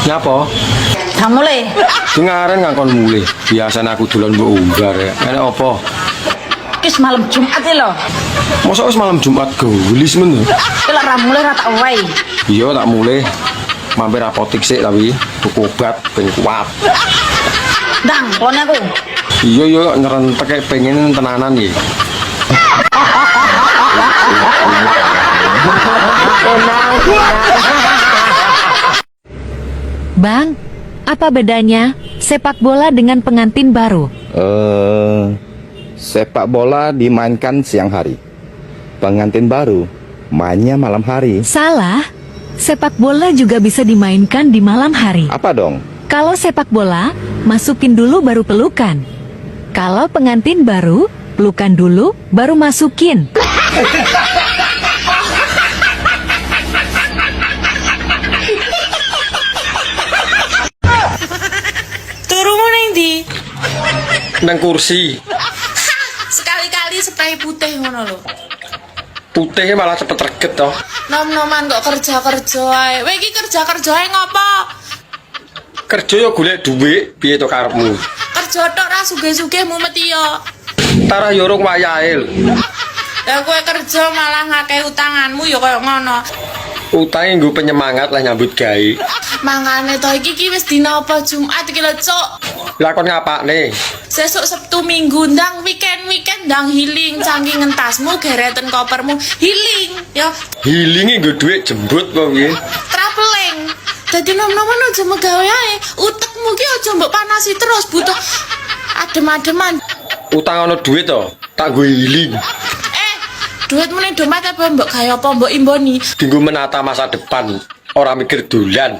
Nyapa? Gak mulai. Dengaran ngakon mulai. Biasanya aku dolan mbok umbar ya. Enak apa? Kis malam Jumat e lho. Masa wis malam Jumat gulis men. Ki lek ra mulai ra tak wae. Iya tak mulai. Mampir apotik sik tapi tuku obat ben kuat. Ndang, klone aku. Iya yo nyerentek pengen tenanan iki. Bang, apa bedanya sepak bola dengan pengantin baru? Sepak bola dimainkan siang hari. Pengantin baru mainnya malam hari. Salah, sepak bola juga bisa dimainkan di malam hari. Apa dong? Kalau sepak bola, masukin dulu baru pelukan. Kalau pengantin baru, pelukan dulu baru masukin. Turumu ning ndi? Nang kursi. Sekali-kali spray putih ngono lho. Putihnya malah cepet reget toh. Nom-noman kok kerja-kerja ae. Kowe iki kerja-kerja ae ngopo? Kerja yo golek dhuwit, piye to karepmu? Kerja tok ra sugih-sugih mumet yo. Tara yo rung wayahe. Lah kowe kerja malah ngakeh utanganmu ya koyo ngono. Utange nggo penyemangat lah nyambut gawe. Mangane to iki wis dina apa Jumat iki lho, Cuk. Lah kon ngapakne? Sesuk Sabtu Minggu ndang weekend ndang healing cangking ngentasmu gereten kopermu healing ya Healinge nggo dhuwit jembut apa piye? traveling. Dadi nom-noman aja megawe ae. Utekmu ki aja mbok panasi terus butuh adem-ademan. Utang ana dhuwit to, tak nggo healing. Duitmu ning dompet apa mbok gawe apa mbok imboni? Dinggo menata masa depan, ora mikir dolan.